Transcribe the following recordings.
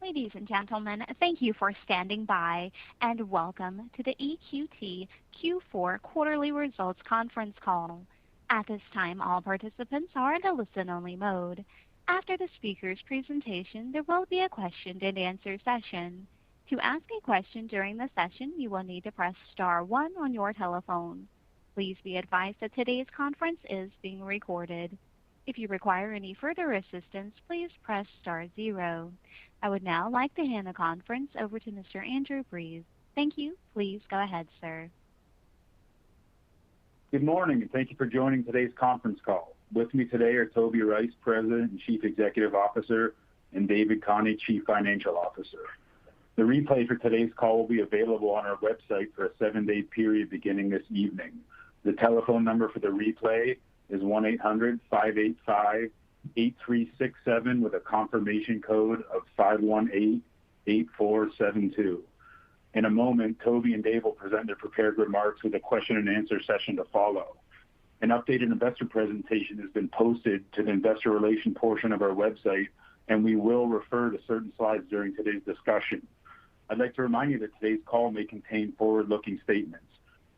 Ladies and gentlemen, thank you for standing by, and welcome to the EQT Q4 quarterly results conference call. At this time, all participants are in a listen-only mode. After the speaker's presentation, there will be a question-and-answer session. To ask a question during the session, you will need to press star one on your telephone. Please be advised that today's conference is being recorded. If you require any further assistance, please press star zero. I would now like to hand the conference over to Mr. Andrew Breeze. Thank you. Please go ahead, sir. Good morning, and thank you for joining today's conference call. With me today are Toby Rice, President and Chief Executive Officer, and David Khani, Chief Financial Officer. The replay for today's call will be available on our website for a 7-day period beginning this evening. The telephone number for the replay is 1-800-585-8367 with a confirmation code of 518-8472. In a moment, Toby and Dave will present their prepared remarks with a question and answer session to follow. An updated investor presentation has been posted to the investor relation portion of our website, and we will refer to certain slides during today's discussion. I'd like to remind you that today's call may contain forward-looking statements.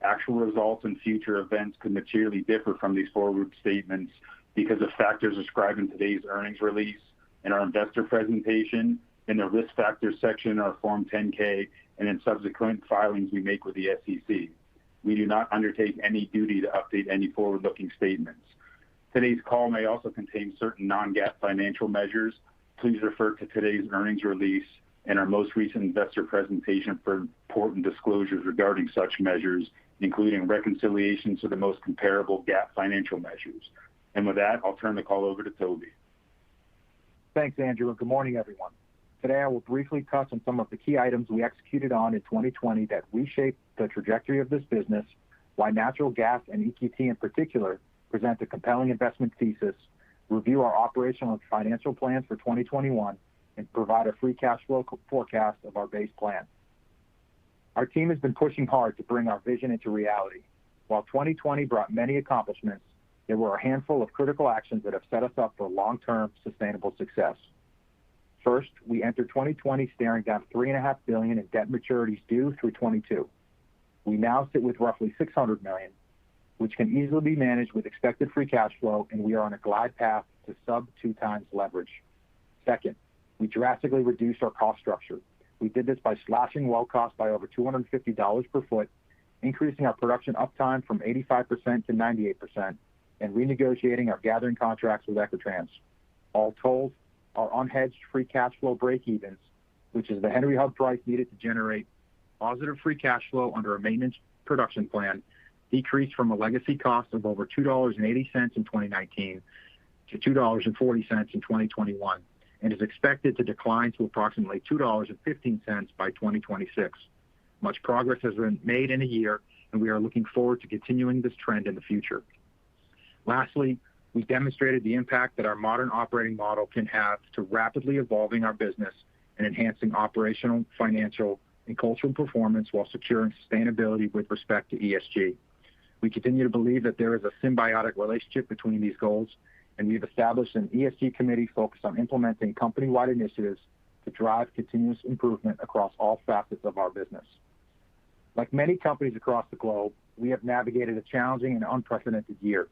Actual results and future events could materially differ from these forward statements because of factors described in today's earnings release, in our investor presentation, in the risk factors section in our Form 10-K, and in subsequent filings we make with the SEC. We do not undertake any duty to update any forward-looking statements. Today's call may also contain certain non-GAAP financial measures. Please refer to today's earnings release and our most recent investor presentation for important disclosures regarding such measures, including reconciliations to the most comparable GAAP financial measures. And with that, I'll turn the call over to Toby. Thanks, Andrew, and good morning, everyone. Today, I will briefly touch on some of the key items we executed on in 2020 that reshaped the trajectory of this business, why natural gas and EQT in particular present a compelling investment thesis, review our operational and financial plans for 2021, and provide a free cash flow forecast of our base plan. Our team has been pushing hard to bring our vision into reality. While 2020 brought many accomplishments, there were a handful of critical actions that have set us up for long-term sustainable success. First, we entered 2020 staring down $3.5 billion in debt maturities due through 22. We now sit with roughly $600 million, which can easily be managed with expected free cash flow, and we are on a glide path to sub 2 times leverage. Second, we drastically reduced our cost structure. We did this by slashing well costs by over $250 per foot, increasing our production uptime from 85% to 98%, and renegotiating our gathering contracts with Equitrans. All told, our unhedged free cash flow break-evens, which is the Henry Hub price needed to generate positive free cash flow under a maintenance production plan, decreased from a legacy cost of over $2.80 in 2019 to $2.40 in 2021, and is expected to decline to approximately $2.15 by 2026. Much progress has been made in a year, and we are looking forward to continuing this trend in the future. Lastly, we demonstrated the impact that our modern operating model can have to rapidly evolving our business and enhancing operational, financial, and cultural performance while securing sustainability with respect to ESG. We continue to believe that there is a symbiotic relationship between these goals, and we've established an ESG committee focused on implementing company-wide initiatives to drive continuous improvement across all facets of our business. Like many companies across the globe, we have navigated a challenging and unprecedented year.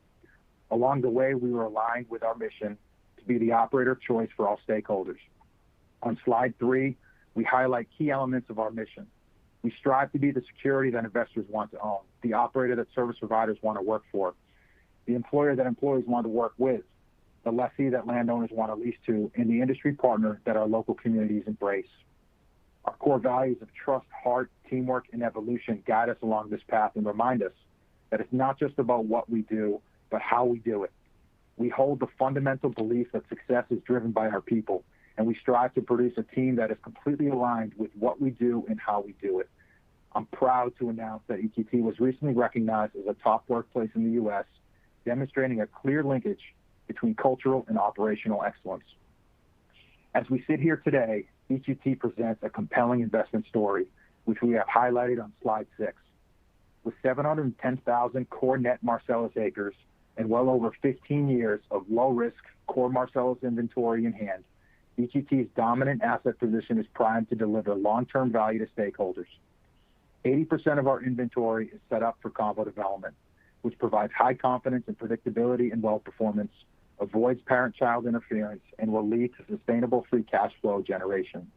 Along the way, we were aligned with our mission to be the operator of choice for all stakeholders. On slide 3, we highlight key elements of our mission. We strive to be the security that investors want to own, the operator that service providers want to work for, the employer that employees want to work with, the lessee that landowners want to lease to, and the industry partner that our local communities embrace. Our core values of trust, heart, teamwork, and evolution guide us along this path and remind us that it's not just about what we do, but how we do it. We hold the fundamental belief that success is driven by our people, and we strive to produce a team that is completely aligned with what we do and how we do it. I'm proud to announce that EQT was recently recognized as a top workplace in the U.S., demonstrating a clear linkage between cultural and operational excellence. As we sit here today, EQT presents a compelling investment story, which we have highlighted on slide 6. With 710,000 core net Marcellus acres and well over 15 years of low-risk core Marcellus inventory in hand, EQT's dominant asset position is primed to deliver long-term value to stakeholders. 80% of our inventory is set up for combo development, which provides high confidence and predictability in well performance, avoids parent-child interference, and will lead to sustainable free cash flow generation.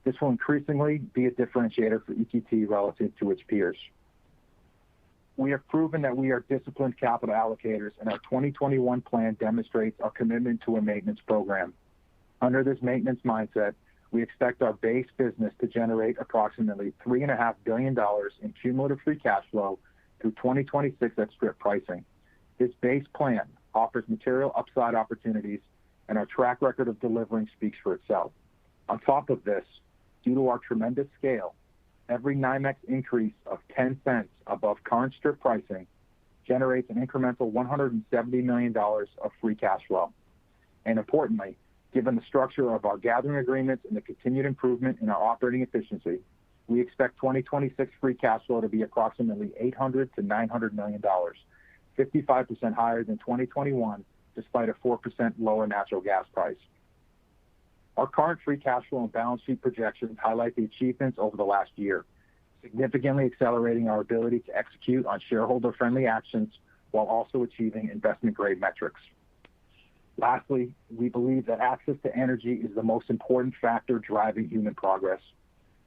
This will increasingly be a differentiator for EQT relative to its peers. We have proven that we are disciplined capital allocators, and our 2021 plan demonstrates our commitment to a maintenance program. Under this maintenance mindset, we expect our base business to generate approximately $3.5 billion in cumulative free cash flow through 2026 at strip pricing. This base plan offers material upside opportunities, and our track record of delivering speaks for itself. On top of this, due to our tremendous scale, every NYMEX increase of 10 cents above current strip pricing generates an incremental $170 million of free cash flow. And importantly, given the structure of our gathering agreements and the continued improvement in our operating efficiency, we expect 2026 free cash flow to be approximately $800 to $900 million, 55% higher than 2021, despite a 4% lower natural gas price. Our current free cash flow and balance sheet projections highlight the achievements over the last year, significantly accelerating our ability to execute on shareholder-friendly actions while also achieving investment-grade metrics. Lastly, we believe that access to energy is the most important factor driving human progress.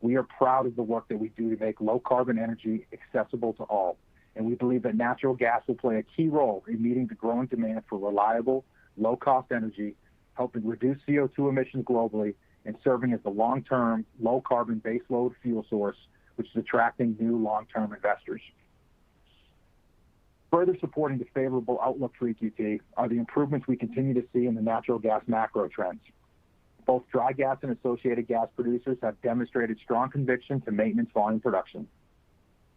We are proud of the work that we do to make low-carbon energy accessible to all, and we believe that natural gas will play a key role in meeting the growing demand for reliable, low-cost energy, helping reduce CO2 emissions globally and serving as the long-term, low-carbon baseload fuel source, which is attracting new long-term investors. Further supporting the favorable outlook for EQT are the improvements we continue to see in the natural gas macro trends. Both dry gas and associated gas producers have demonstrated strong conviction to maintenance volume production.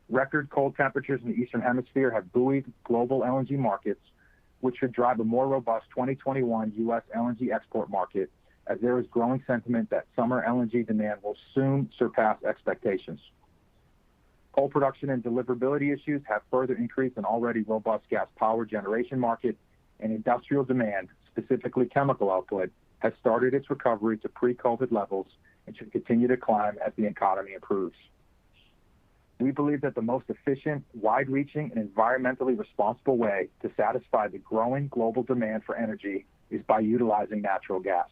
Record cold temperatures in the Eastern Hemisphere have buoyed global LNG markets, which should drive a more robust 2021 U.S. LNG export market, as there is growing sentiment that summer LNG demand will soon surpass expectations. Coal production and deliverability issues have further increased an already robust gas power generation market, and industrial demand, specifically chemical output, has started its recovery to pre-COVID levels and should continue to climb as the economy improves. We believe that the most efficient, wide-reaching, and environmentally responsible way to satisfy the growing global demand for energy is by utilizing natural gas.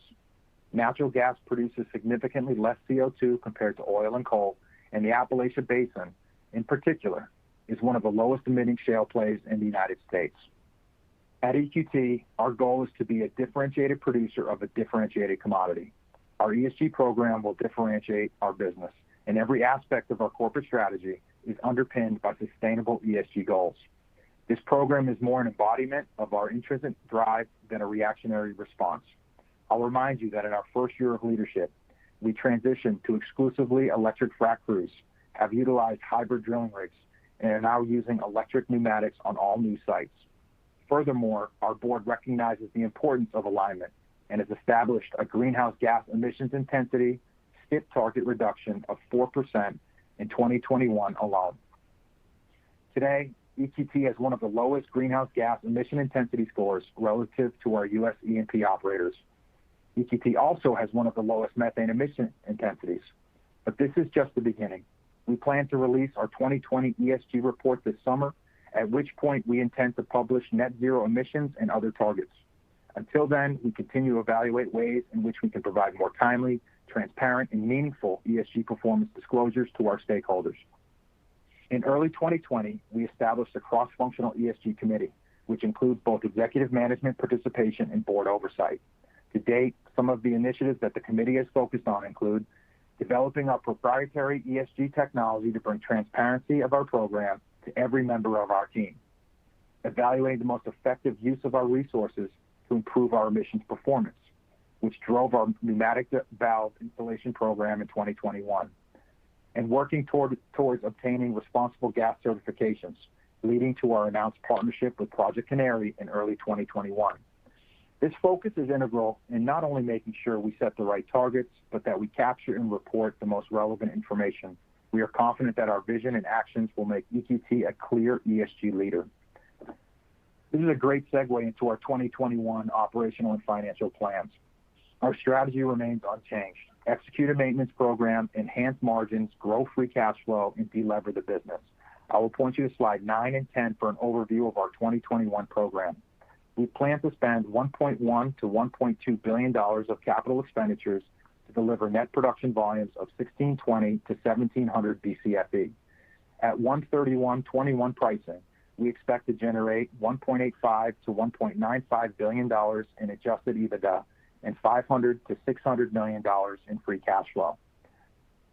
Natural gas produces significantly less CO2 compared to oil and coal, and the Appalachian Basin, in particular, is one of the lowest emitting shale plays in the United States. At EQT, our goal is to be a differentiated producer of a differentiated commodity. Our ESG program will differentiate our business, and every aspect of our corporate strategy is underpinned by sustainable ESG goals. This program is more an embodiment of our intrinsic drive than a reactionary response. I'll remind you that in our first year of leadership, we transitioned to exclusively electric frac crews, have utilized hybrid drilling rigs, and are now using electric pneumatics on all new sites. Furthermore, our board recognizes the importance of alignment and has established a greenhouse gas emissions intensity STIP target reduction of 4% in 2021 alone. Today, EQT has one of the lowest greenhouse gas emission intensity scores relative to our U.S. E&P operators. EQT also has one of the lowest methane emission intensities. But this is just the beginning. We plan to release our 2020 ESG report this summer, at which point we intend to publish net zero emissions and other targets. Until then, we continue to evaluate ways in which we can provide more timely, transparent, and meaningful ESG performance disclosures to our stakeholders. In early 2020, we established a cross-functional ESG committee, which includes both executive management participation and board oversight. To date, some of the initiatives that the committee has focused on include developing our proprietary ESG technology to bring transparency of our program to every member of our team, evaluating the most effective use of our resources to improve our emissions performance, which drove our pneumatic valve installation program in 2021, and working towards obtaining responsible gas certifications, leading to our announced partnership with Project Canary in early 2021. This focus is integral in not only making sure we set the right targets, but that we capture and report the most relevant information. We are confident that our vision and actions will make EQT a clear ESG leader. This is a great segue into our 2021 operational and financial plans. Our strategy remains unchanged. Execute a maintenance program, enhance margins, grow free cash flow, and delever the business. I will point you to slide 9 and 10 for an overview of our 2021 program. We plan to spend $1.1 to $1.2 billion of capital expenditures to deliver net production volumes of 1,620 to 1,700 BCFE. At 131.21 pricing, we expect to generate $1.85 to $1.95 billion in adjusted EBITDA and $500 to $600 million in free cash flow.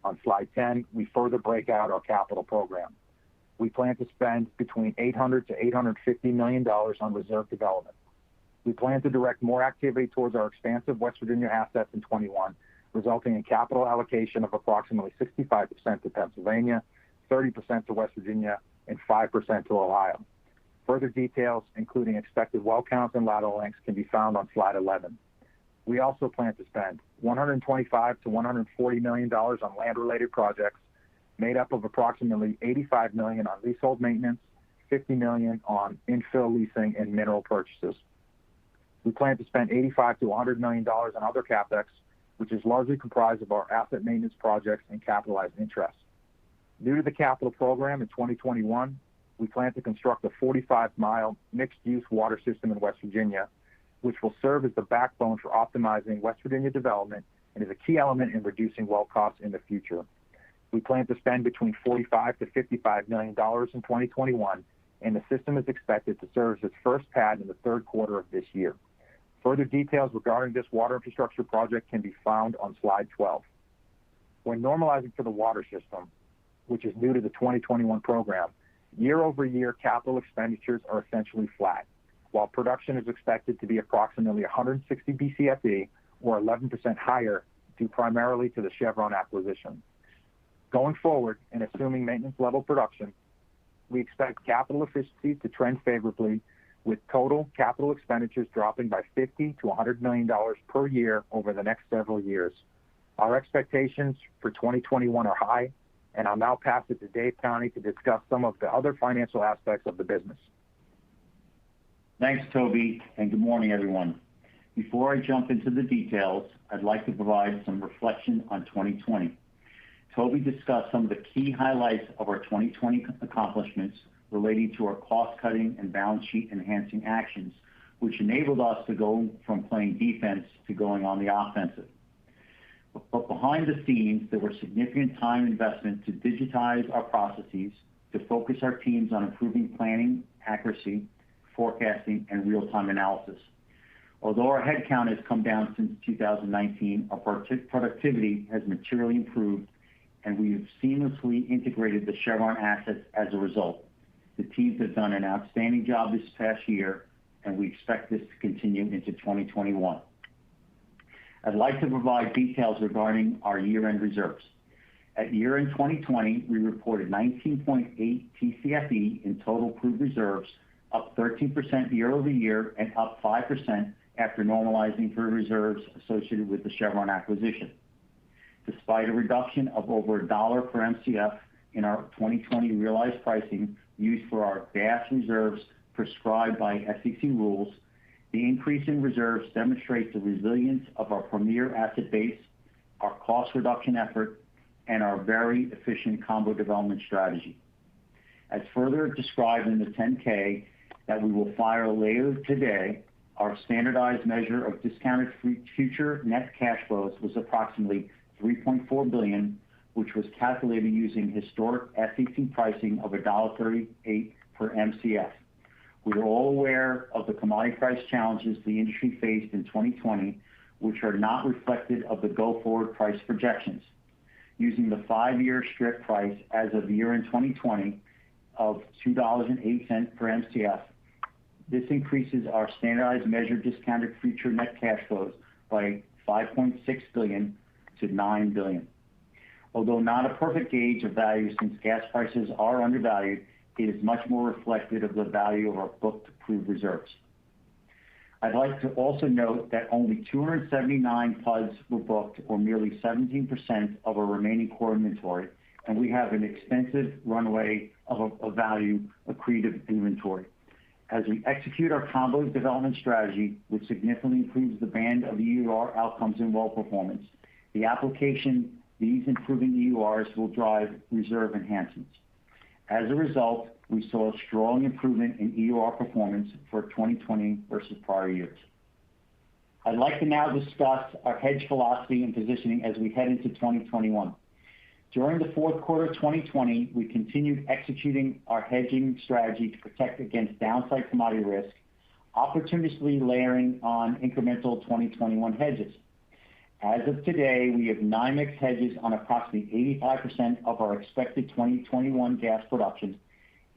On slide 10, we further break out our capital program. We plan to spend between $800 to $850 million on reserve development. We plan to direct more activity towards our expansive West Virginia assets in 21, resulting in capital allocation of approximately 65% to Pennsylvania, 30% to West Virginia, and 5% to Ohio. Further details, including expected well counts and lateral lengths, can be found on slide 11. We also plan to spend $125 to $140 million on land-related projects, made up of approximately $85 million on leasehold maintenance, $50 million on infill leasing and mineral purchases. We plan to spend $85 to $100 million on other Capex, which is largely comprised of our asset maintenance projects and capitalized interest. Due to the capital program in 2021, we plan to construct a 45-mile mixed-use water system in West Virginia, which will serve as the backbone for optimizing West Virginia development and is a key element in reducing well costs in the future. We plan to spend between $45 to $55 million in 2021, and the system is expected to serve as its first pad in the third quarter of this year. Further details regarding this water infrastructure project can be found on slide 12. When normalizing for the water system, which is new to the 2021 program, year-over-year capital expenditures are essentially flat, while production is expected to be approximately 160 BCFE, or 11% higher, due primarily to the Chevron acquisition. Going forward, and assuming maintenance level production, we expect capital efficiency to trend favorably, with total capital expenditures dropping by $50 to $100 million per year over the next several years. Our expectations for 2021 are high, and I'll now pass it to Dave County to discuss some of the other financial aspects of the business. Thanks, Toby, and good morning, everyone. Before I jump into the details, I'd like to provide some reflection on 2020. Toby discussed some of the key highlights of our 2020 accomplishments relating to our cost-cutting and balance sheet enhancing actions, which enabled us to go from playing defense to going on the offensive. But behind the scenes, there were significant time investment to digitize our processes, to focus our teams on improving planning, accuracy, forecasting, and real-time analysis. Although our headcount has come down since 2019, our productivity has materially improved, and we've seamlessly integrated the Chevron assets as a result. The teams have done an outstanding job this past year, and we expect this to continue into 2021. I'd like to provide details regarding our year-end reserves. At year-end 2020, we reported 19.8 TCFE in total proved reserves, up 13% year over year and up 5% after normalizing for reserves associated with the Chevron acquisition. Despite a reduction of over $1 per MCF in our 2020 realized pricing used for our gas reserves prescribed by SEC rules, the increase in reserves demonstrates the resilience of our premier asset base, our cost reduction effort, and our very efficient combo development strategy. As further described in the 10-K that we will file later today, our standardized measure of discounted future net cash flows was approximately $3.4 billion, which was calculated using historic SEC pricing of $1.38 per MCF. We are all aware of the commodity price challenges the industry faced in 2020, which are not reflected of the go-forward price projections. Using the 5-year strip price as of year-end 2020 of $2.08 per MCF, this increases our standardized measured discounted future net cash flows by $5.6 billion to $9 billion. Although not a perfect gauge of value since gas prices are undervalued, it is much more reflective of the value of our booked proved reserves. I'd like to also note that only 279 PUDs were booked, or merely 17% of our remaining core inventory, and we have an extensive runway of value accretive inventory. As we execute our combo development strategy, which significantly improves the band of EUR outcomes and well performance, the application these improving EURs will drive reserve enhancements. As a result, we saw a strong improvement in EUR performance for 2020 versus prior years. I'd like to now discuss our hedge philosophy and positioning as we head into 2021. During the fourth quarter of 2020, we continued executing our hedging strategy to protect against downside commodity risk, opportunistically layering on incremental 2021 hedges. As of today, we have NYMEX hedges on approximately 85% of our expected 2021 gas production,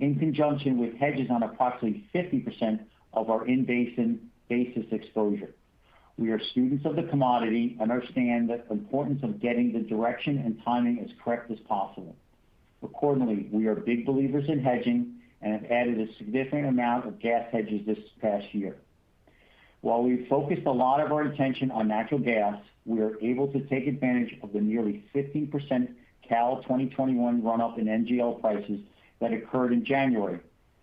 in conjunction with hedges on approximately 50% of our in-basin basis exposure. We are students of the commodity and understand the importance of getting the direction and timing as correct as possible. Accordingly, we are big believers in hedging and have added a significant amount of gas hedges this past year. While we've focused a lot of our attention on natural gas, we are able to take advantage of the nearly 15% Cal 2021 run-up in NGL prices that occurred in January,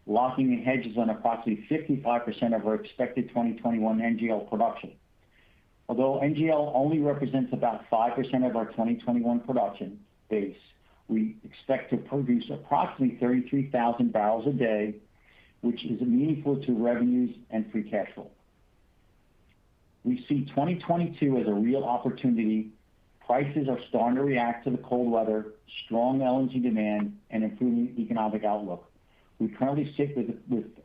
locking in hedges on approximately 55% of our expected 2021 NGL production. Although NGL only represents about 5% of our 2021 production base, we expect to produce approximately 33,000 barrels a day, which is meaningful to revenues and free cash flow. We see 2022 as a real opportunity. Prices are starting to react to the cold weather, strong LNG demand, and improving economic outlook. We currently sit with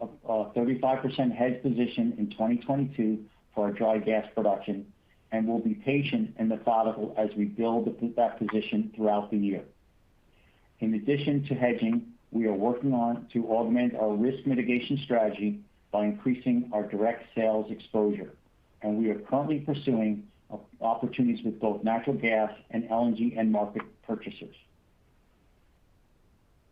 a 35% hedge position in 2022 for our dry gas production, and will be patient and methodical as we build that position throughout the year. In addition to hedging, we are working on to augment our risk mitigation strategy by increasing our direct sales exposure, and we are currently pursuing opportunities with both natural gas and LNG end market purchasers.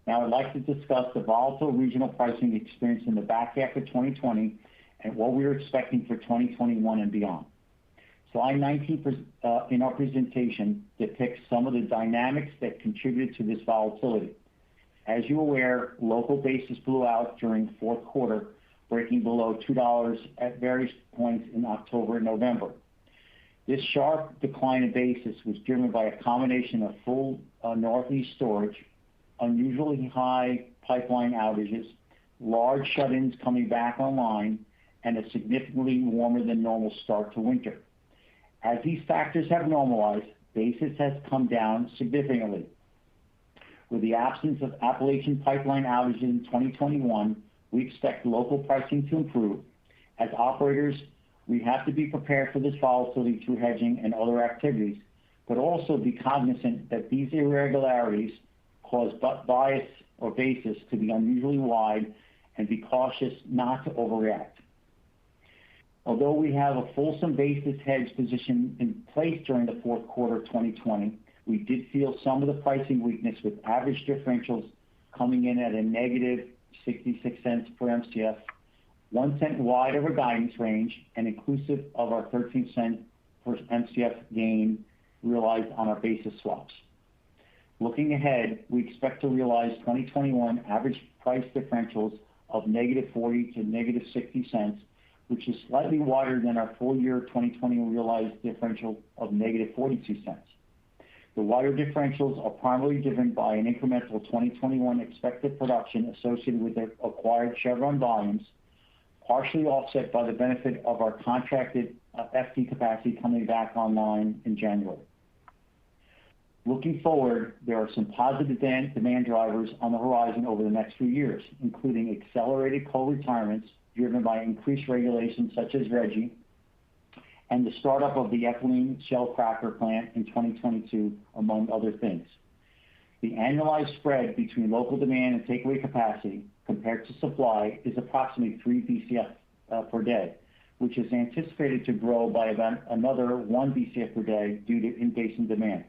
Now I'd like to discuss the volatile regional pricing experienced in the back half of 2020 and what we are expecting for 2021 and beyond. Slide 19 in our presentation depicts some of the dynamics that contributed to this volatility. As you're aware, local basis blew out during the fourth quarter, breaking below $2 at various points in October and November. This sharp decline in basis was driven by a combination of full Northeast storage, unusually high pipeline outages, large shut-ins coming back online, and a significantly warmer than normal start to winter. As these factors have normalized, basis has come down significantly. With the absence of Appalachian pipeline outages in 2021, we expect local pricing to improve. As operators, we have to be prepared for this volatility through hedging and other activities, but also be cognizant that these irregularities cause bias or basis to be unusually wide, and be cautious not to overreact. Although we have a fulsome basis hedge position in place during the fourth quarter of 2020, we did feel some of the pricing weakness with average differentials coming in at a negative 66 cents per MCF, 1 cent wide of our guidance range, and inclusive of our 13 cent per MCF gain realized on our basis swaps. Looking ahead, we expect to realize 2021 average price differentials of negative 40 to negative 60 cents, which is slightly wider than our full year 2020 realized differential of negative 42 cents. The wider differentials are primarily driven by an incremental 2021 expected production associated with the acquired Chevron volumes, partially offset by the benefit of our contracted FT capacity coming back online in January. Looking forward, there are some positive demand drivers on the horizon over the next few years, including accelerated coal retirements driven by increased regulations such as RGGI, and the startup of the ethylene shell cracker plant in 2022, among other things. The annualized spread between local demand and takeaway capacity compared to supply is approximately 3 BCF per day, which is anticipated to grow by about another 1 BCF per day due to in-basin demand.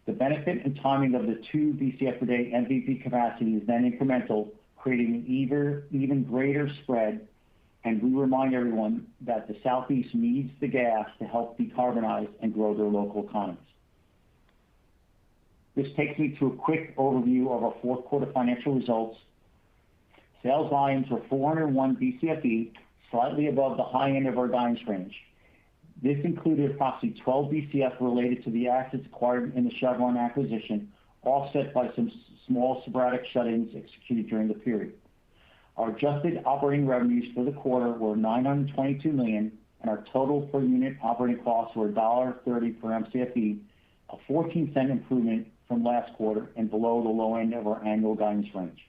The benefit and timing of the 2 BCF per day MVP capacity is then incremental, creating an even greater spread, and we remind everyone that the Southeast needs the gas to help decarbonize and grow their local economies. This takes me to a quick overview of our fourth quarter financial results. Sales volumes were 401 BCFE, slightly above the high end of our guidance range. This included approximately 12 BCF related to the assets acquired in the Chevron acquisition, offset by some small sporadic shut-ins executed during the period. Our adjusted operating revenues for the quarter were $922 million, and our total per unit operating costs were $1.30 per MCFE, a 14-cent improvement from last quarter and below the low end of our annual guidance range.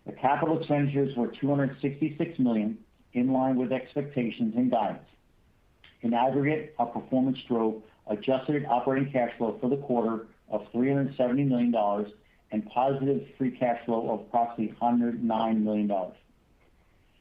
The capital expenditures were $266 million, in line with expectations and guidance. In aggregate, our performance drove adjusted operating cash flow for the quarter of $370 million and positive free cash flow of approximately $109 million.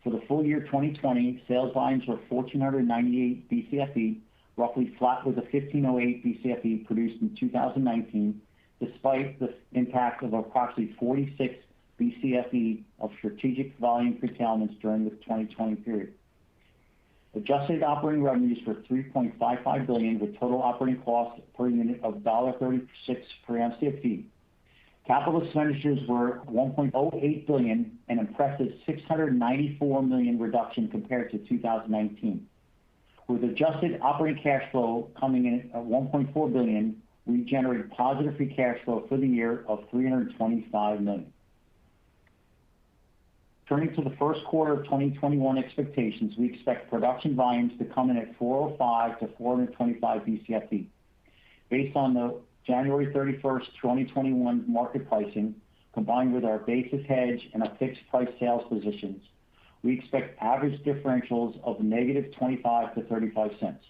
For the full year 2020, sales volumes were 1,498 BCFE, roughly flat with the 1,508 BCFE produced in 2019, despite the impact of approximately 46 BCFE of strategic volume curtailments during the 2020 period. Adjusted operating revenues were $3.55 billion, with total operating costs per unit of $1.36 per MCFE. Capital expenditures were $1.08 billion, an impressive $694 million reduction compared to 2019. With adjusted operating cash flow coming in at $1.4 billion, we generated positive free cash flow for the year of $325 million. Turning to the first quarter of 2021 expectations, we expect production volumes to come in at 405 to 425 BCFE. Based on the January 31st, 2021 market pricing, combined with our basis hedge and our fixed price sales positions, we expect average differentials of negative 25 to 35 cents.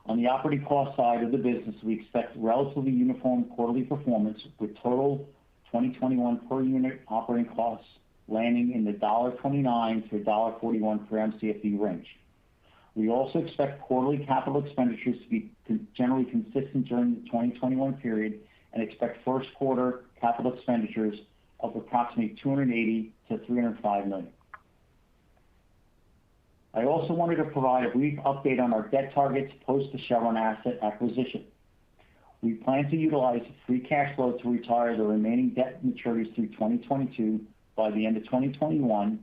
On the operating cost side of the business, we expect relatively uniform quarterly performance, with total 2021 per unit operating costs landing in the $1.29 to $1.41 per MCFE range. We also expect quarterly capital expenditures to be generally consistent during the 2021 period and expect first quarter capital expenditures of approximately $280 to $305 million. I also wanted to provide a brief update on our debt targets post the Chevron asset acquisition. We plan to utilize free cash flow to retire the remaining debt maturities through 2022 by the end of 2021,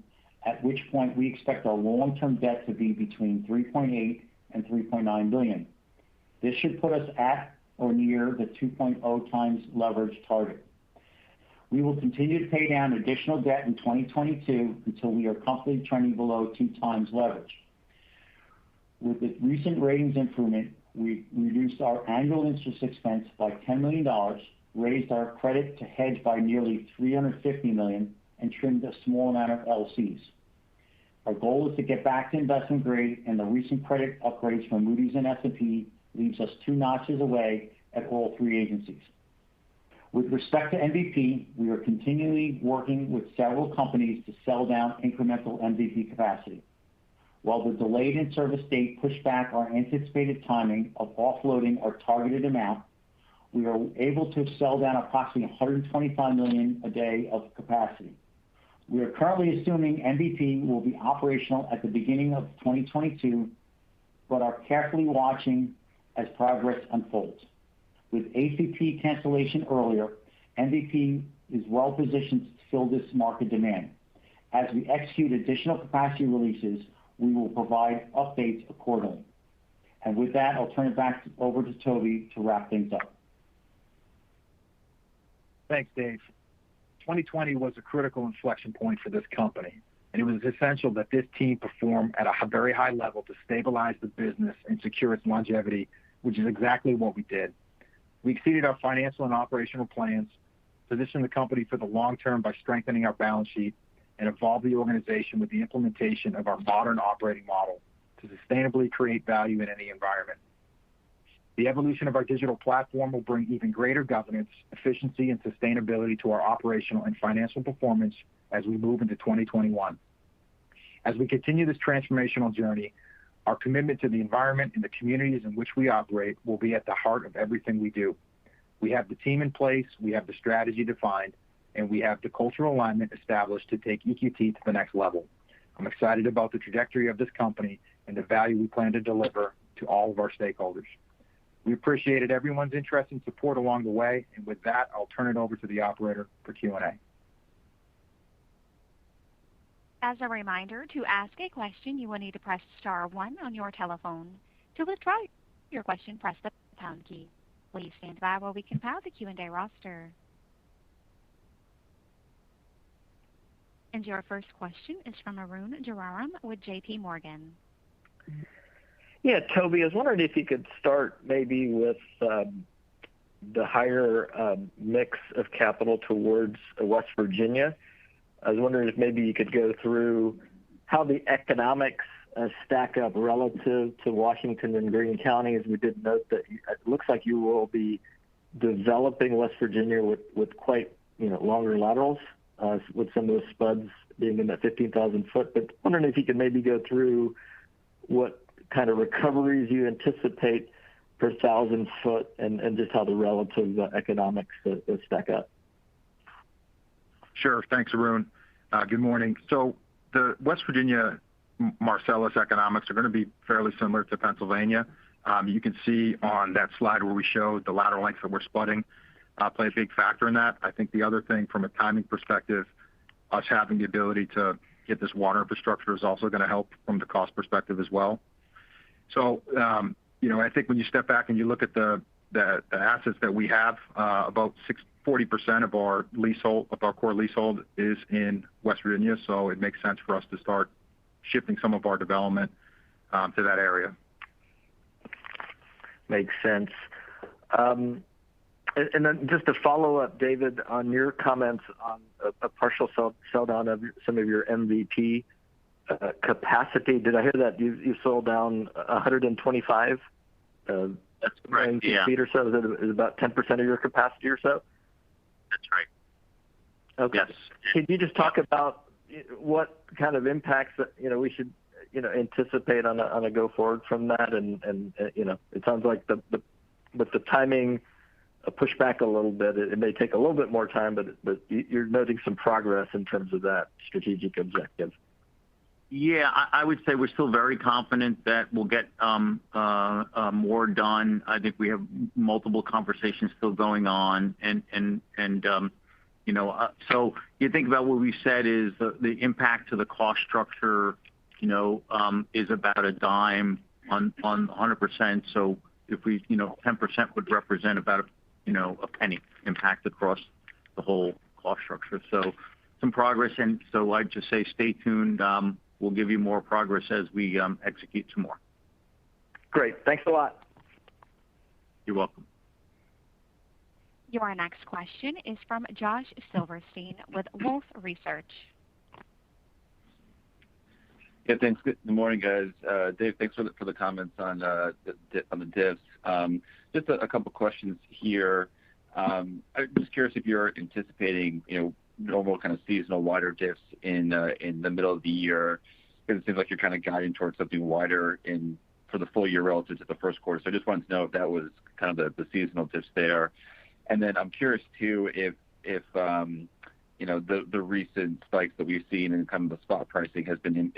at which point we expect our long-term debt to be between $3.8 and $3.9 billion. This should put us at or near the 2.0 times leverage target. We will continue to pay down additional debt in 2022 until we are comfortably trending below 2 times leverage. With the recent ratings improvement, we reduced our annual interest expense by $10 million, raised our credit to hedge by nearly $350 million, and trimmed a small amount of LCs. Our goal is to get back to investment grade, and the recent credit upgrades from Moody's and S&P leaves us 2 notches away at all 3 agencies. With respect to MVP, we are continually working with several companies to sell down incremental MVP capacity. While the delayed in-service date pushed back our anticipated timing of offloading our targeted amount, we are able to sell down approximately 125 million a day of capacity. We are currently assuming MVP will be operational at the beginning of 2022, but are carefully watching as progress unfolds. With ACP cancellation earlier, MVP is well positioned to fill this market demand. As we execute additional capacity releases, we will provide updates accordingly. And with that, I'll turn it back over to Toby to wrap things up. Thanks, Dave. 2020 was a critical inflection point for this company, and it was essential that this team perform at a very high level to stabilize the business and secure its longevity, which is exactly what we did. We exceeded our financial and operational plans, positioned the company for the long term by strengthening our balance sheet, and evolved the organization with the implementation of our modern operating model to sustainably create value in any environment. The evolution of our digital platform will bring even greater governance, efficiency, and sustainability to our operational and financial performance as we move into 2021. As we continue this transformational journey, our commitment to the environment and the communities in which we operate will be at the heart of everything we do. We have the team in place, we have the strategy defined, and we have the cultural alignment established to take EQT to the next level. I'm excited about the trajectory of this company and the value we plan to deliver to all of our stakeholders. We appreciated everyone's interest and support along the way, and with that, I'll turn it over to the operator for Q&A. As a reminder, to ask a question, you will need to press star 1 on your telephone. To withdraw your question, press the pound key. Please stand by while we compile the Q&A roster. And your first question is from Arun Jayaram with J.P. Morgan. Yeah, Toby, I was wondering if you could start maybe with the higher mix of capital towards West Virginia. I was wondering if maybe you could go through how the economics stack up relative to Washington and Greene counties. We did note that it looks like you will be developing West Virginia with quite longer laterals, with some of the spuds being in that 15,000 foot. But wondering if you could maybe go through what kind of recoveries you anticipate per 1,000 foot and just how the relative economics stack up. Sure. Thanks, Arun. Good morning. So the West Virginia Marcellus economics are going to be fairly similar to Pennsylvania. You can see on that slide where we showed the lateral length that we're spudding play a big factor in that. I think the other thing from a timing perspective, us having the ability to get this water infrastructure is also going to help from the cost perspective as well. So, I think when you step back and you look at the assets that we have, about 40% of our leasehold, of our core leasehold, is in West Virginia. So it makes sense for us to start shifting some of our development to that area. Makes sense. And then just to follow up, David, on your comments on a partial sell down of some of your MVP capacity. Did I hear that you sold down 125? That's correct. Yeah. Feet or so. Is about 10% of your capacity or so? That's right. Okay. Yes. Can you just talk about what kind of impacts that we should anticipate on a go forward from that? And it sounds like with the timing push back a little bit. It may take a little bit more time, but you're noting some progress in terms of that strategic objective. Yeah, I would say we're still very confident that we'll get more done. I think we have multiple conversations still going on, so you think about what we said is the impact to the cost structure, is about a dime on 100%. So if we, 10% would represent about a penny impact across the whole cost structure. So some progress, and so I'd just say stay tuned. We'll give you more progress as we execute some more. Great. Thanks a lot. You're welcome. Your next question is from Josh Silverstein with Wolfe Research. Yeah, thanks. Good morning, guys. Dave, thanks for the comments on the diffs. Just a couple questions here. I'm just curious if you're anticipating, normal kind of seasonal wider diffs in the middle of the year, because it seems like you're kind of guiding towards something wider for the full year relative to the first quarter. So I just wanted to know if that was kind of the seasonal diffs there. And then I'm curious too if the recent spikes that we've seen in kind of the spot pricing has been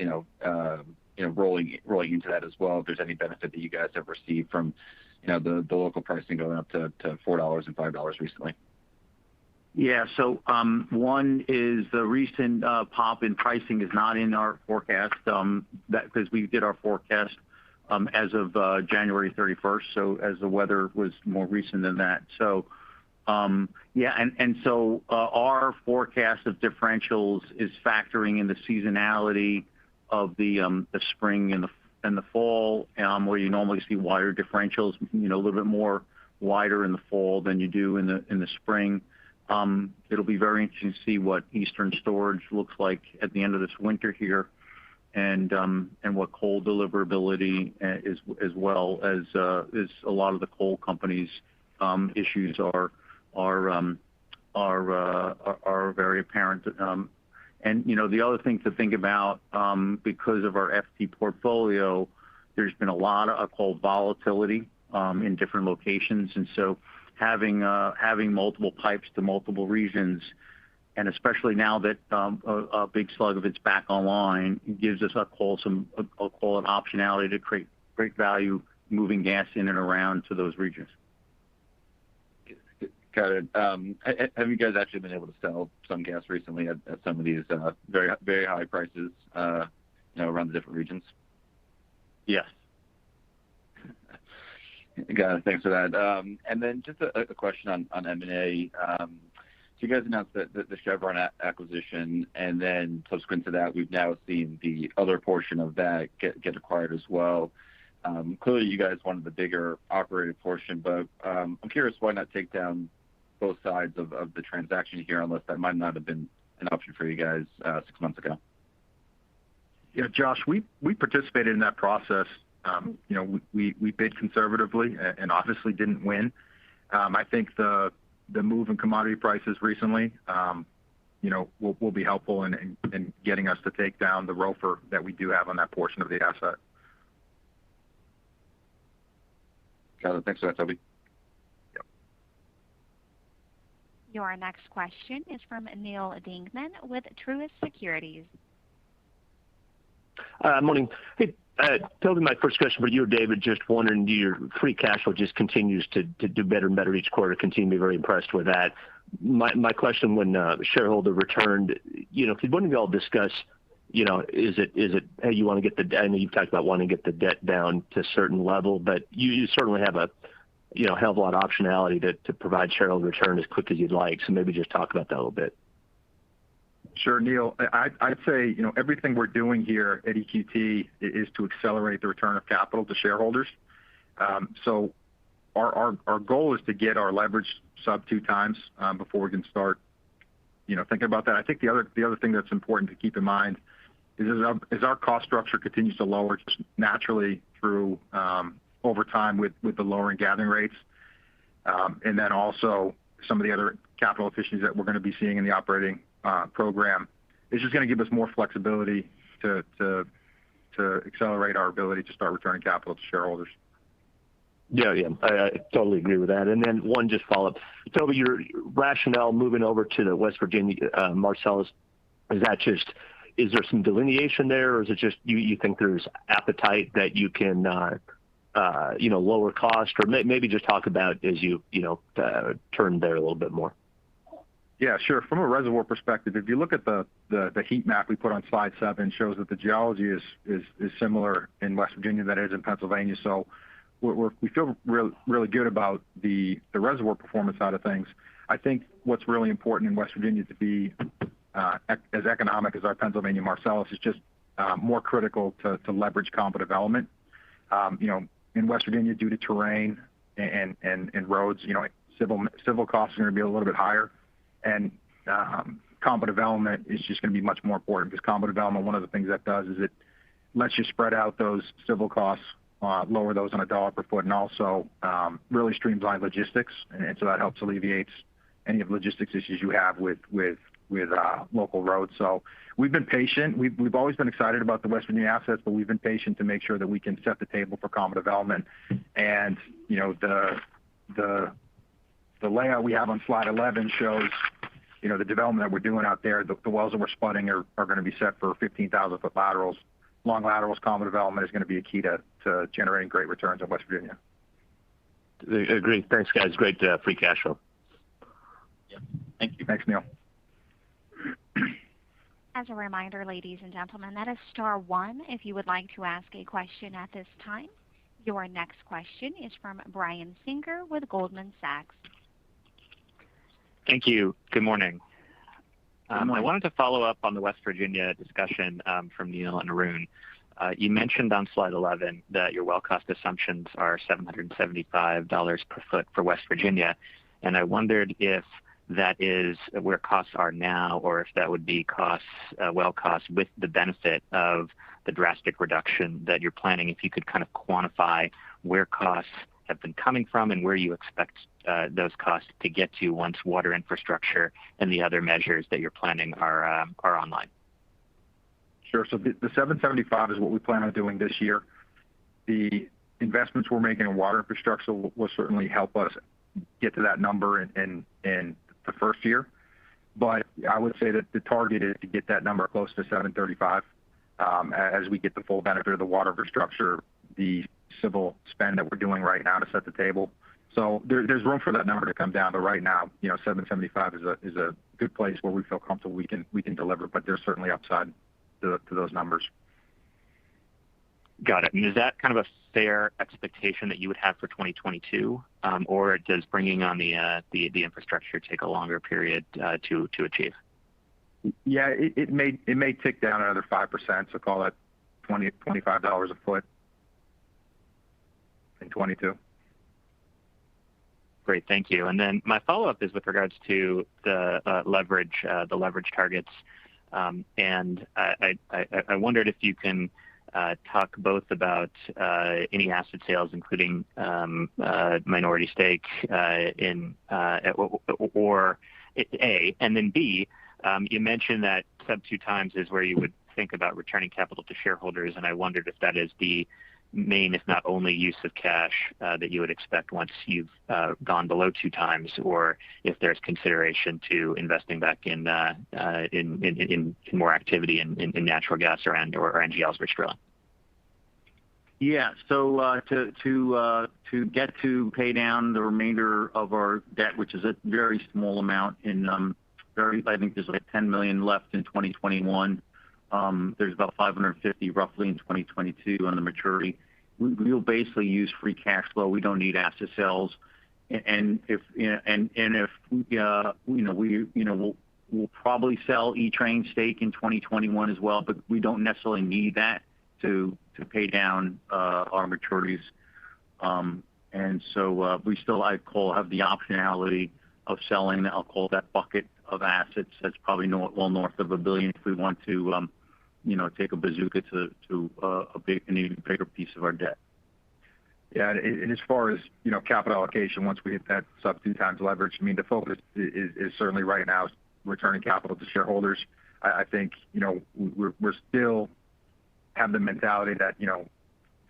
rolling into that as well. If there's any benefit that you guys have received from the local pricing going up to $4 and $5 recently. Yeah. So one is the recent pop in pricing is not in our forecast, that because we did our forecast as of January 31st. So as the weather was more recent than that. So so our forecast of differentials is factoring in the seasonality of the spring and the fall, where you normally see wider differentials, a little bit more wider in the fall than you do in the spring. It'll be very interesting to see what Eastern storage looks like at the end of this winter here, and what coal deliverability is, as well as a lot of the coal companies' issues are very apparent. And the other thing to think about, because of our FT portfolio, there's been a lot of coal volatility in different locations, and so having multiple pipes to multiple regions, and especially now that a big slug of it's back online, gives us I'll call it optionality to create great value moving gas in and around to those regions. Got it. Have you guys actually been able to sell some gas recently at some of these very, very high prices, around the different regions? Yes. Got it. Thanks for that. And then just a question on M&A. So you guys announced the Chevron acquisition, and then subsequent to that, we've now seen the other portion of that get acquired as well. Clearly, you guys wanted the bigger operated portion, but I'm curious why not take down both sides of the transaction here, unless that might not have been an option for you guys 6 months ago. Yeah, Josh, we participated in that process. We bid conservatively and obviously didn't win. I think the move in commodity prices recently, will be helpful in getting us to take down the ROFR that we do have on that portion of the asset. Got it. Thanks for that, Toby. Yep. Your next question is from Neal Dingmann with Truist Securities. Morning. Hey, Toby, my first question for you or David, just wondering, your free cash flow just continues to do better and better each quarter. Continue to be very impressed with that. My question when shareholder returned, could one of you all discuss, is it hey, you want to get I know you've talked about wanting to get the debt down to a certain level, but you certainly have a hell of a lot of optionality to provide shareholder return as quick as you'd like. So maybe just talk about that a little bit. Sure, Neil. I'd say, everything we're doing here at EQT is to accelerate the return of capital to shareholders. So our goal is to get our leverage sub 2 times before we can start, thinking about that. I think the other thing that's important to keep in mind is as our cost structure continues to lower just naturally through over time with the lowering gathering rates, and then also some of the other capital efficiencies that we're going to be seeing in the operating program, is just going to give us more flexibility to accelerate our ability to start returning capital to shareholders. Yeah, I totally agree with that. And then one just follow up, Toby, your rationale moving over to the West Virginia Marcellus, is there some delineation there, or is it just you think there's appetite that you can lower cost, or maybe just talk about as you turn there a little bit more? Yeah, sure. From a reservoir perspective, if you look at the heat map we put on slide 7, shows that the geology is similar in West Virginia than it is in Pennsylvania. So we feel really good about the reservoir performance side of things. I think what's really important in West Virginia to be as economic as our Pennsylvania Marcellus is just more critical to leverage combo development. In West Virginia, due to terrain and roads, civil costs are going to be a little bit higher. And combo development is just going to be much more important, because combo development, one of the things that does is it lets you spread out those civil costs, lower those on a dollar per foot, and also really streamline logistics. And so that helps alleviates any of the logistics issues you have with local roads. So we've been patient. We've always been excited about the West Virginia assets, but we've been patient to make sure that we can set the table for combo development. And the layout we have on slide 11 shows, the development that we're doing out there. The wells that we're spudding are going to be set for 15,000-foot laterals. Long laterals, combo development is going to be a key to generating great returns in West Virginia. Agreed. Thanks, guys. Great free cash flow. Yeah. Thank you. Thanks, Neil. As a reminder, ladies and gentlemen, that is *1 if you would like to ask a question at this time. Your next question is from Brian Singer with Goldman Sachs. Thank you. Good morning. Good morning. I wanted to follow up on the West Virginia discussion from Neil and Arun. You mentioned on slide 11 that your well cost assumptions are $775 per foot for West Virginia, and I wondered if that is where costs are now, or if that would be well costs with the benefit of the drastic reduction that you're planning. If you could kind of quantify where costs have been coming from and where you expect those costs to get to once water infrastructure and the other measures that you're planning are online. Sure. So the 775 is what we plan on doing this year. The investments we're making in water infrastructure will certainly help us get to that number in the first year. But I would say that the target is to get that number close to 735 as we get the full benefit of the water infrastructure, the civil spend that we're doing right now to set the table, So there's room for that number to come down. But right now, 775 is a good place where we feel comfortable we can deliver. But there's certainly upside to those numbers. Got it. And is that kind of a fair expectation that you would have for 2022, or does bringing on the infrastructure take a longer period to achieve? Yeah, it may tick down another 5%, so call that $25 a foot in 22. Great, thank you. And then my follow-up is with regards to the leverage targets, and I wondered if you can talk both about any asset sales, including minority stake in or A, and then B. You mentioned that sub 2 times is where you would think about returning capital to shareholders, and I wondered if that is the main, if not only, use of cash that you would expect once you've gone below 2 times, or if there's consideration to investing back in more activity in natural gas or NGLs rich drilling. Yeah. So to get to pay down the remainder of our debt, which is a very small amount I think there's like $10 million left in 2021. There's about 550 roughly in 2022 on the maturity. We'll basically use free cash flow. We don't need asset sales, and if we'll probably sell E-Train stake in 2021 as well, but we don't necessarily need that to pay down our maturities. And so we still, have the optionality of selling. I'll call that bucket of assets. That's probably well north of $1 billion if we want to, take a bazooka to an even bigger piece of our debt. Yeah, and as far as capital allocation, once we hit that sub 2 times leverage, I mean the focus is certainly right now returning capital to shareholders. I think we're still have the mentality that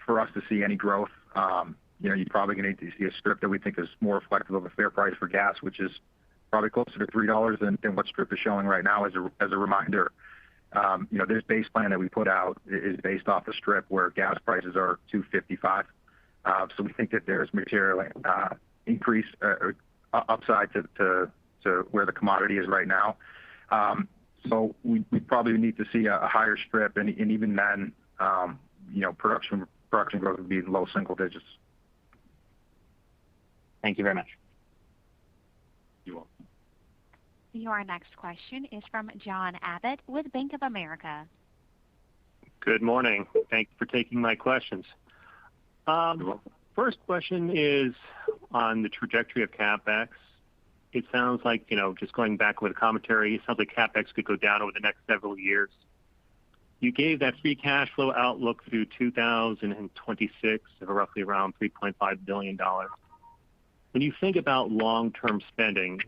for us to see any growth, you're probably going to need to see a strip that we think is more reflective of a fair price for gas, which is probably closer to $3 than what strip is showing right now. As a reminder, this base plan that we put out is based off a strip where gas prices are $2.55. So we think that there's material increase or upside to where the commodity is right now. So we probably need to see a higher strip, and even then, production growth would be in low single digits. Thank you very much. You're welcome. Your next question is from John Abbott with Bank of America. Good morning. Thank you for taking my questions. You're welcome. First question is on the trajectory of Capex. It sounds like, just going back with the commentary, it sounds like Capex could go down over the next several years. You gave that free cash flow outlook through 2026 of roughly around $3.5 billion. When you think about long-term spending,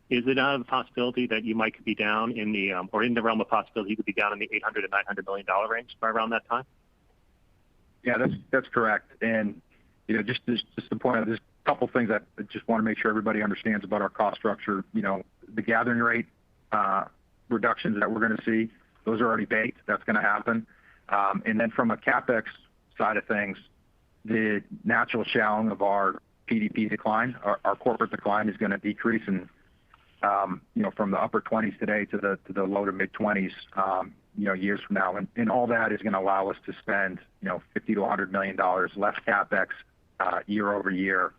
is it out of the possibility that you might be down in the realm of possibility you could be down in the $800 to $900 million range by around that time? Yeah, that's correct. And just to point out, there's a couple things that I just want to make sure everybody understands about our cost structure. The gathering rate reductions that we're going to see, those are already baked. That's going to happen. And then from a Capex side of things, the natural shallowing of our PDP decline, our corporate decline, is going to decrease, and from the upper 20s today to the low to mid 20s, years from now, and all that is going to allow us to spend $50 to $100 million less Capex year over year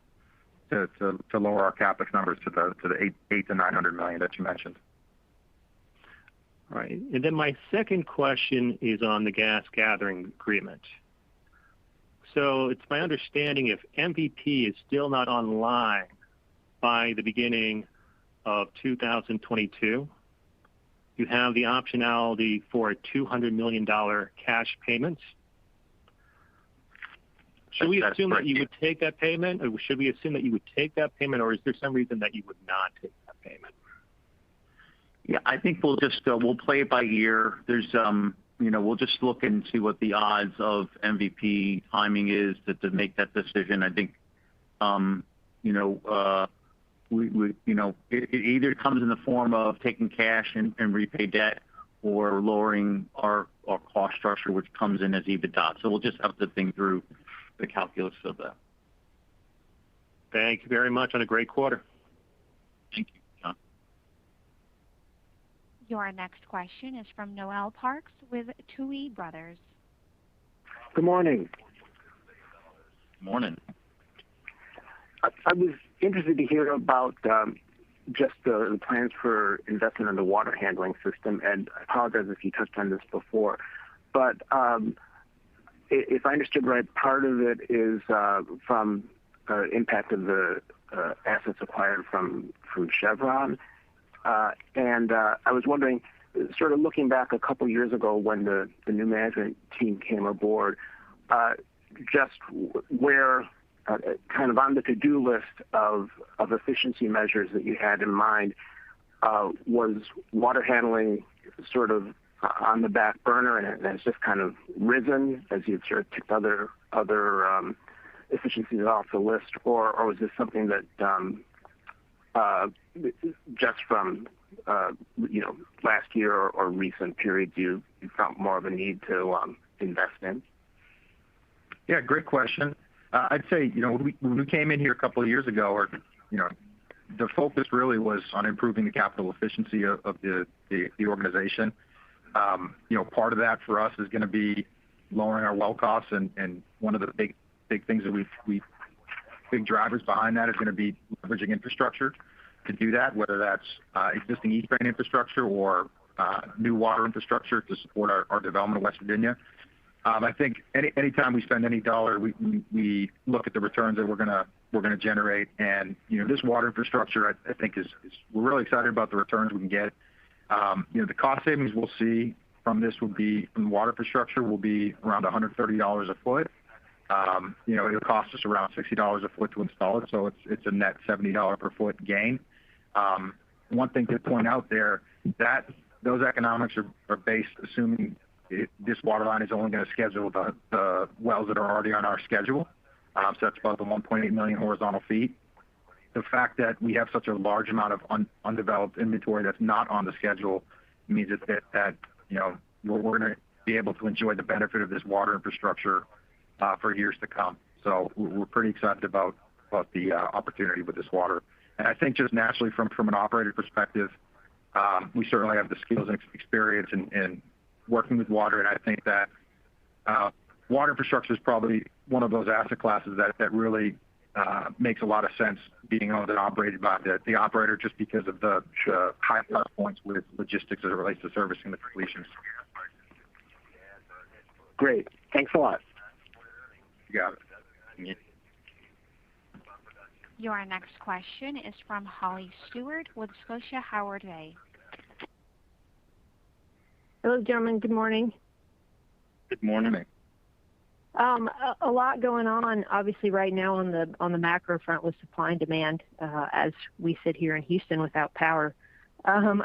to lower our Capex numbers to the $800 to $900 million that you mentioned. All right. And then my second question is on the gas gathering agreement. So it's my understanding if MVP is still not online by the beginning of 2022, you have the optionality for a $200 million cash payment. Should we assume that you would take that payment, or should we assume that you would take that payment, or is there some reason that you would not take that payment? Yeah, I think we'll just we'll play it by ear. There's we'll just look and see what the odds of MVP timing is to make that decision. I think it either comes in the form of taking cash and repay debt, or lowering our cost structure, which comes in as EBITDA. So we'll just have to think through the calculus of that. Thank you very much on a great quarter. Thank you, John. Your next question is from Noel Parks with Tuohy Brothers. Good morning. Good morning. I was interested to hear about just the plans for investment in the water handling system, and I apologize if you touched on this before, but if I understood right, part of it is from impact of the assets acquired from Chevron, and I was wondering, sort of looking back a couple years ago when the new management team came aboard, just where kind of on the to-do list of efficiency measures that you had in mind, was water handling sort of on the back burner, and it's just kind of risen as you've sort of ticked other efficiencies off the list, or was this something that just from last year or recent periods you felt more of a need to invest in? Yeah, great question. I'd say, when we came in here a couple of years ago, the focus really was on improving the capital efficiency of the organization. Part of that for us is going to be lowering our well costs, and one of the big things that big drivers behind that is going to be leveraging infrastructure to do that, whether that's existing East Train infrastructure or new water infrastructure to support our development of West Virginia. I think anytime we spend any dollar, we look at the returns that we're gonna generate, and this water infrastructure I think we're really excited about the returns we can get. The cost savings we'll see from this from water infrastructure will be around $130 a foot. It'll cost us around $60 a foot to install it, so it's a net $70 per foot gain. One thing to point out there, that those economics are based assuming this water line is only going to schedule the wells that are already on our schedule. So that's about the 1.8 million horizontal feet. The fact that we have such a large amount of undeveloped inventory that's not on the schedule means that we're going to be able to enjoy the benefit of this water infrastructure for years to come. So we're pretty excited about the opportunity with this water. And I think just naturally from an operator perspective, we certainly have the skills and experience in working with water, and I think that water infrastructure is probably one of those asset classes that really makes a lot of sense being owned and operated by the operator, just because of the high touch points with logistics as it relates to servicing the completions. Great. Thanks a lot. You got it. Yeah. Your next question is from Holly Stewart with Scotia Howard Bay. Hello, gentlemen. Good morning. Good morning. A lot going on, obviously, right now on the macro front with supply and demand, as we sit here in Houston without power. I'm